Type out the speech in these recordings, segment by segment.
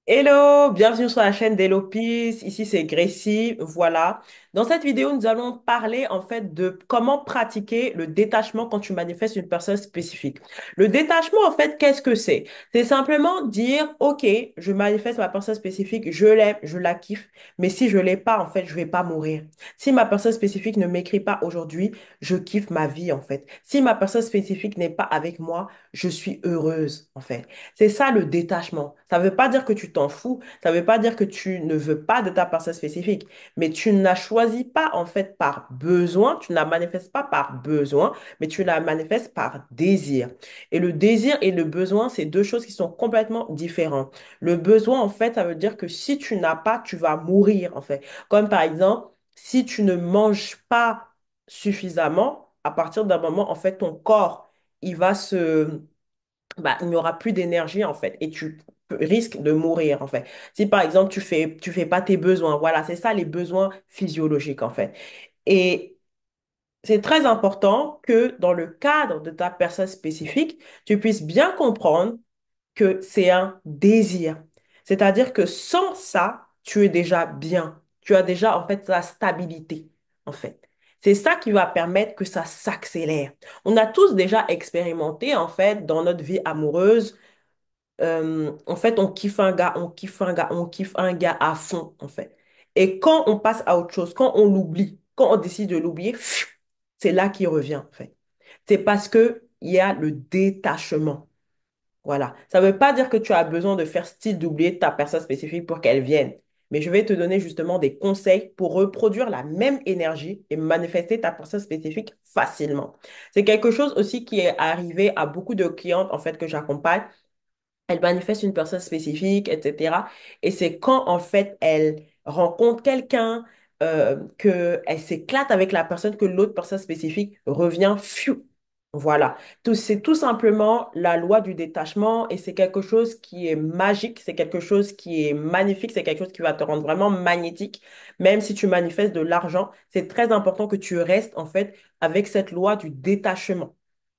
Hello, bienvenue sur la chaîne d'Elopis. Ici, c'est Gracie. Voilà. Dans cette vidéo, nous allons parler en fait de comment pratiquer le détachement quand tu manifestes une personne spécifique. Le détachement, en fait, qu'est-ce que c'est? C'est simplement dire, OK, je manifeste ma personne spécifique, je l'aime, je la kiffe, mais si je l'ai pas, en fait, je vais pas mourir. Si ma personne spécifique ne m'écrit pas aujourd'hui, je kiffe ma vie, en fait. Si ma personne spécifique n'est pas avec moi, je suis heureuse, en fait. C'est ça le détachement. Ça ne veut pas dire que tu t'en fous, ça ne veut pas dire que tu ne veux pas de ta personne spécifique, mais tu ne la choisis pas en fait par besoin, tu ne la manifestes pas par besoin, mais tu la manifestes par désir. Et le désir et le besoin, c'est deux choses qui sont complètement différentes. Le besoin, en fait, ça veut dire que si tu n'as pas, tu vas mourir, en fait. Comme par exemple, si tu ne manges pas suffisamment, à partir d'un moment, en fait, ton corps, il va se il n'y aura plus d'énergie en fait et tu risques de mourir en fait. Si par exemple tu fais pas tes besoins, voilà, c'est ça les besoins physiologiques en fait. Et c'est très important que dans le cadre de ta personne spécifique, tu puisses bien comprendre que c'est un désir. C'est-à-dire que sans ça, tu es déjà bien. Tu as déjà, en fait, la stabilité, en fait. C'est ça qui va permettre que ça s'accélère. On a tous déjà expérimenté, en fait, dans notre vie amoureuse. En fait, on kiffe un gars, on kiffe un gars, on kiffe un gars à fond, en fait. Et quand on passe à autre chose, quand on l'oublie, quand on décide de l'oublier, c'est là qu'il revient, en fait. C'est parce que il y a le détachement. Voilà. Ça ne veut pas dire que tu as besoin de faire style d'oublier ta personne spécifique pour qu'elle vienne. Mais je vais te donner justement des conseils pour reproduire la même énergie et manifester ta personne spécifique facilement. C'est quelque chose aussi qui est arrivé à beaucoup de clientes en fait que j'accompagne. Elles manifestent une personne spécifique, etc. Et c'est quand en fait elles rencontrent quelqu'un, qu'elle s'éclate avec la personne que l'autre personne spécifique revient. Pfiou. Voilà. C'est tout simplement la loi du détachement et c'est quelque chose qui est magique, c'est quelque chose qui est magnifique, c'est quelque chose qui va te rendre vraiment magnétique. Même si tu manifestes de l'argent, c'est très important que tu restes en fait avec cette loi du détachement.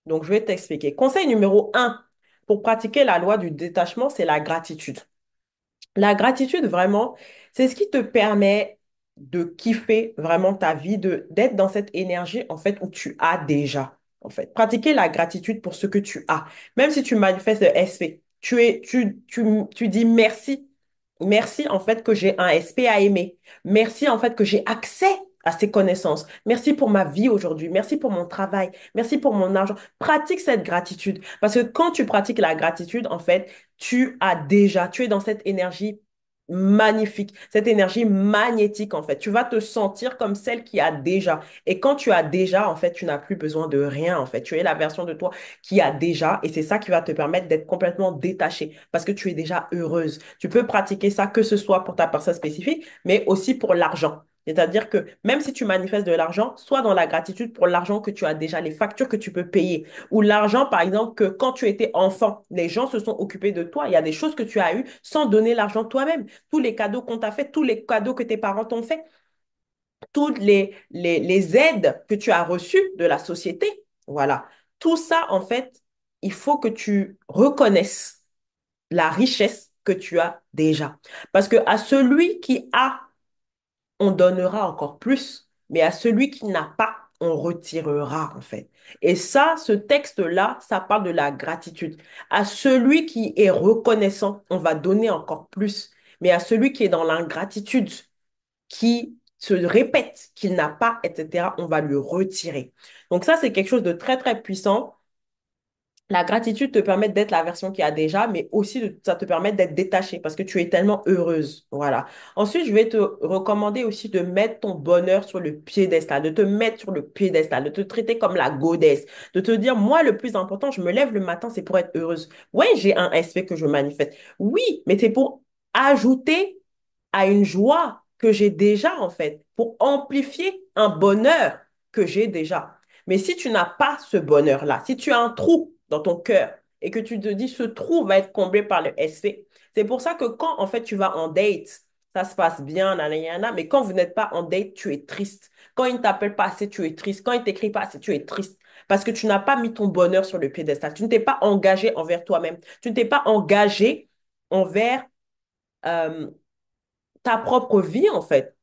Donc, je vais t'expliquer. Conseil numéro un pour pratiquer la loi du détachement, c'est la gratitude. La gratitude, vraiment, c'est ce qui te permet de kiffer vraiment ta vie, d'être dans cette énergie, en fait, où tu as déjà, en fait. Pratiquer la gratitude pour ce que tu as. Même si tu manifestes le SP, tu dis merci. Merci, en fait, que j'ai un SP à aimer. Merci, en fait, que j'ai accès à ces connaissances. Merci pour ma vie aujourd'hui. Merci pour mon travail. Merci pour mon argent. Pratique cette gratitude. Parce que quand tu pratiques la gratitude, en fait, tu es dans cette énergie magnifique, cette énergie magnétique en fait. Tu vas te sentir comme celle qui a déjà. Et quand tu as déjà, en fait, tu n'as plus besoin de rien en fait. Tu es la version de toi qui a déjà et c'est ça qui va te permettre d'être complètement détaché parce que tu es déjà heureuse. Tu peux pratiquer ça que ce soit pour ta personne spécifique, mais aussi pour l'argent. C'est-à-dire que même si tu manifestes de l'argent, sois dans la gratitude pour l'argent que tu as déjà, les factures que tu peux payer. Ou l'argent, par exemple, que quand tu étais enfant, les gens se sont occupés de toi. Il y a des choses que tu as eues sans donner l'argent toi-même. Tous les cadeaux qu'on t'a fait, tous les cadeaux que tes parents t'ont fait, toutes les aides que tu as reçues de la société. Voilà. Tout ça, en fait, il faut que tu reconnaisses la richesse que tu as déjà. Parce que à celui qui a, on donnera encore plus, mais à celui qui n'a pas, on retirera en fait. Et ça, ce texte-là, ça parle de la gratitude. À celui qui est reconnaissant, on va donner encore plus, mais à celui qui est dans l'ingratitude, qui se répète qu'il n'a pas, etc., on va lui retirer. Donc ça, c'est quelque chose de très, très puissant. La gratitude te permet d'être la version qu'il y a déjà, mais aussi ça te permet d'être détaché parce que tu es tellement heureuse. Voilà. Ensuite, je vais te recommander aussi de mettre ton bonheur sur le piédestal, de te mettre sur le piédestal, de te traiter comme la goddess, de te dire, moi, le plus important, je me lève le matin, c'est pour être heureuse. Oui, j'ai un aspect que je manifeste. Oui, mais c'est pour ajouter à une joie que j'ai déjà, en fait, pour amplifier un bonheur que j'ai déjà. Mais si tu n'as pas ce bonheur-là, si tu as un trou dans ton cœur et que tu te dis ce trou va être comblé par le SP, c'est pour ça que quand en fait tu vas en date, ça se passe bien, nanana, mais quand vous n'êtes pas en date, tu es triste. Quand il ne t'appelle pas assez, tu es triste. Quand il ne t'écrit pas assez, tu es triste. Parce que tu n'as pas mis ton bonheur sur le piédestal. Tu ne t'es pas engagé envers toi-même. Tu ne t'es pas engagé envers euh, ta propre vie, en fait.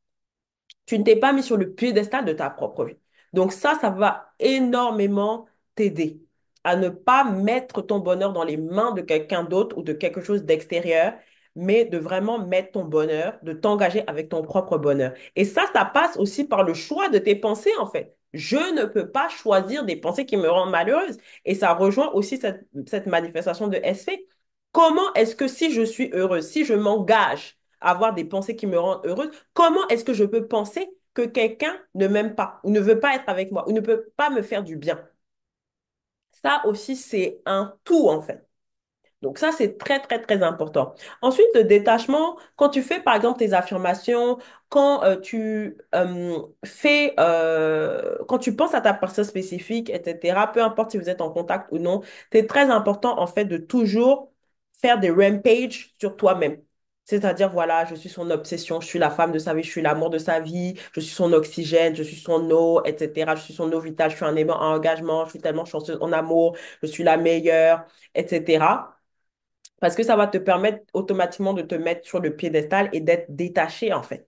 Tu ne t'es pas mis sur le piédestal de ta propre vie. Donc ça va énormément t'aider à ne pas mettre ton bonheur dans les mains de quelqu'un d'autre ou de quelque chose d'extérieur, mais de vraiment mettre ton bonheur, de t'engager avec ton propre bonheur. Et ça passe aussi par le choix de tes pensées, en fait. Je ne peux pas choisir des pensées qui me rendent malheureuse. Et ça rejoint aussi cette manifestation de SV. Comment est-ce que si je suis heureuse, si je m'engage à avoir des pensées qui me rendent heureuse, comment est-ce que je peux penser que quelqu'un ne m'aime pas ou ne veut pas être avec moi ou ne peut pas me faire du bien? Ça aussi, c'est un tout en fait. Donc ça, c'est très, très, très important. Ensuite, le détachement, quand tu fais, par exemple, tes affirmations, quand tu quand tu penses à ta personne spécifique, etc., peu importe si vous êtes en contact ou non, c'est très important, en fait, de toujours faire des rampages sur toi-même. C'est-à-dire, voilà, je suis son obsession, je suis la femme de sa vie, je suis l'amour de sa vie, je suis son oxygène, je suis son eau, etc. Je suis son eau vitale, je suis un aimant, un engagement, je suis tellement chanceuse en amour, je suis la meilleure, etc. Parce que ça va te permettre automatiquement de te mettre sur le piédestal et d'être détaché, en fait.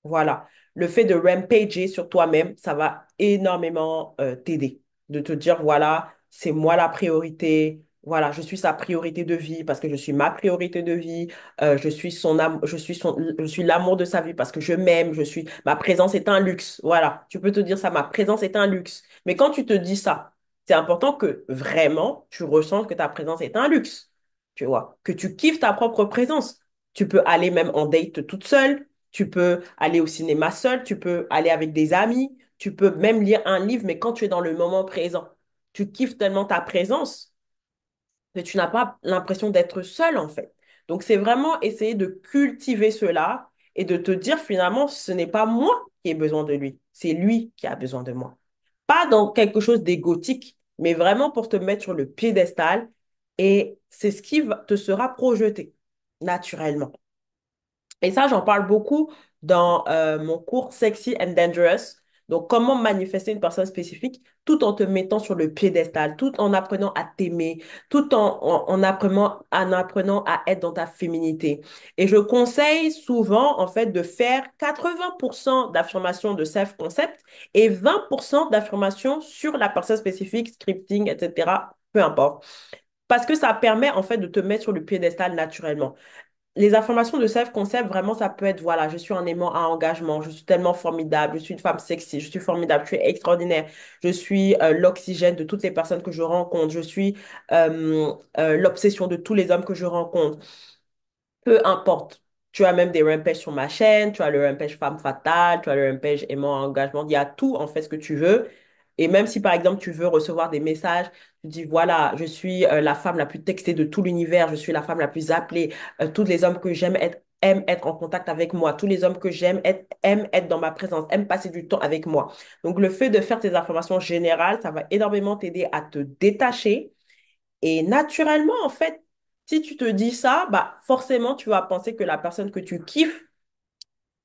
Voilà. Le fait de rampager sur toi-même, ça va énormément t'aider. De te dire, voilà, c'est moi la priorité. Voilà, je suis sa priorité de vie parce que je suis ma priorité de vie. Je suis je suis l'amour de sa vie parce que je m'aime. Ma présence est un luxe. Voilà. Tu peux te dire ça, ma présence est un luxe. Mais quand tu te dis ça, c'est important que vraiment tu ressentes que ta présence est un luxe. Tu vois, que tu kiffes ta propre présence. Tu peux aller même en date toute seule. Tu peux aller au cinéma seul, tu peux aller avec des amis, tu peux même lire un livre, mais quand tu es dans le moment présent, tu kiffes tellement ta présence que tu n'as pas l'impression d'être seul, en fait. Donc, c'est vraiment essayer de cultiver cela et de te dire finalement, ce n'est pas moi qui ai besoin de lui, c'est lui qui a besoin de moi. Pas dans quelque chose d'égotique, mais vraiment pour te mettre sur le piédestal et c'est ce qui te sera projeté naturellement. Et ça, j'en parle beaucoup dans mon cours Sexy and Dangerous. Donc, comment manifester une personne spécifique tout en te mettant sur le piédestal, tout en apprenant à t'aimer, tout en apprenant à être dans ta féminité. Et je conseille souvent, en fait, de faire 80% d'affirmations de self-concept et 20% d'affirmations sur la personne spécifique, scripting, etc. Peu importe. Parce que ça permet, en fait, de te mettre sur le piédestal naturellement. Les informations de self-concept, vraiment, ça peut être, voilà, je suis un aimant à engagement, je suis tellement formidable, je suis une femme sexy, je suis formidable, je suis extraordinaire, je suis l'oxygène de toutes les personnes que je rencontre, je suis l'obsession de tous les hommes que je rencontre. Peu importe. Tu as même des rampages sur ma chaîne, tu as le rampage femme fatale, tu as le rampage aimant engagement. Il y a tout, en fait, ce que tu veux. Et même si, par exemple, tu veux recevoir des messages, tu dis, voilà, je suis la femme la plus textée de tout l'univers, je suis la femme la plus appelée, tous les hommes que j'aime être, aiment être en contact avec moi, tous les hommes que aiment être dans ma présence, aiment passer du temps avec moi. Donc, le fait de faire ces informations générales, ça va énormément t'aider à te détacher et naturellement, en fait, si tu te dis ça, bah forcément, tu vas penser que la personne que tu kiffes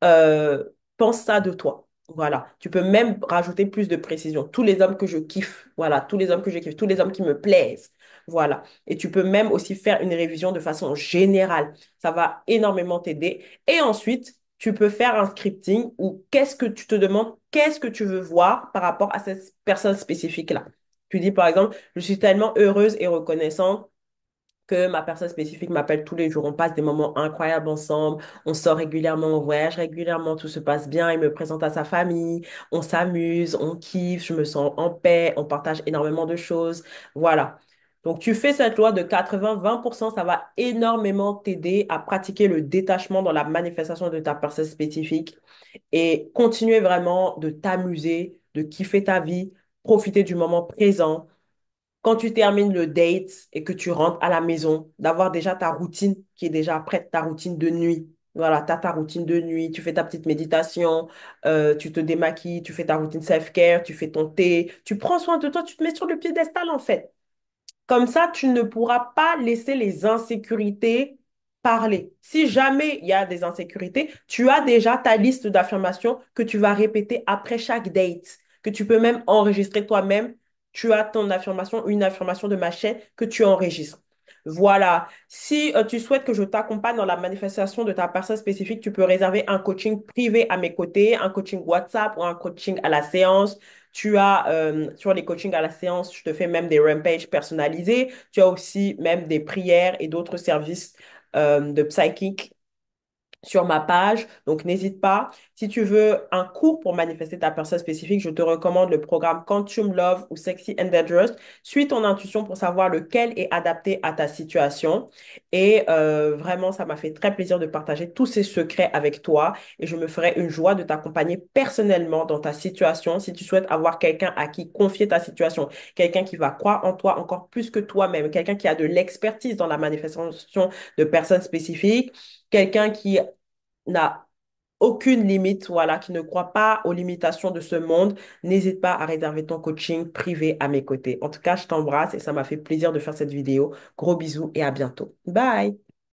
euh, pense ça de toi. Voilà. Tu peux même rajouter plus de précision. Tous les hommes que je kiffe, voilà, tous les hommes que je kiffe, tous les hommes qui me plaisent. Voilà. Et tu peux même aussi faire une révision de façon générale. Ça va énormément t'aider. Et ensuite, tu peux faire un scripting où qu'est-ce que tu te demandes, qu'est-ce que tu veux voir par rapport à cette personne spécifique-là. Tu dis par exemple, je suis tellement heureuse et reconnaissante que ma personne spécifique m'appelle tous les jours. On passe des moments incroyables ensemble, on sort régulièrement, on voyage régulièrement, tout se passe bien, il me présente à sa famille, on s'amuse, on kiffe, je me sens en paix, on partage énormément de choses. Voilà. Donc, tu fais cette loi de 80-20%, ça va énormément t'aider à pratiquer le détachement dans la manifestation de ta personne spécifique et continuer vraiment de t'amuser, de kiffer ta vie, profiter du moment présent quand tu termines le date et que tu rentres à la maison, d'avoir déjà ta routine qui est déjà prête, ta routine de nuit. Voilà, tu as ta routine de nuit, tu fais ta petite méditation, tu te démaquilles, tu fais ta routine self-care, tu fais ton thé, tu prends soin de toi, tu te mets sur le piédestal en fait. Comme ça, tu ne pourras pas laisser les insécurités parler. Si jamais il y a des insécurités, tu as déjà ta liste d'affirmations que tu vas répéter après chaque date, que tu peux même enregistrer toi-même. Tu as ton affirmation, une affirmation de ma chaîne que tu enregistres. Voilà. Si tu souhaites que je t'accompagne dans la manifestation de ta personne spécifique, tu peux réserver un coaching privé à mes côtés, un coaching WhatsApp ou un coaching à la séance. Tu as, sur les coachings à la séance, je te fais même des rampages personnalisés. Tu as aussi même des prières et d'autres services de psychique sur ma page. Donc, n'hésite pas. Si tu veux un cours pour manifester ta personne spécifique, je te recommande le programme Quantum Love ou Sexy and Dangerous. Suis ton intuition pour savoir lequel est adapté à ta situation. Et vraiment, ça m'a fait très plaisir de partager tous ces secrets avec toi. Et je me ferai une joie de t'accompagner personnellement dans ta situation. Si tu souhaites avoir quelqu'un à qui confier ta situation, quelqu'un qui va croire en toi encore plus que toi-même, quelqu'un qui a de l'expertise dans la manifestation de personnes spécifiques, quelqu'un qui n'a aucune limite, voilà, qui ne croit pas aux limitations de ce monde, n'hésite pas à réserver ton coaching privé à mes côtés. En tout cas, je t'embrasse et ça m'a fait plaisir de faire cette vidéo. Gros bisous et à bientôt. Bye!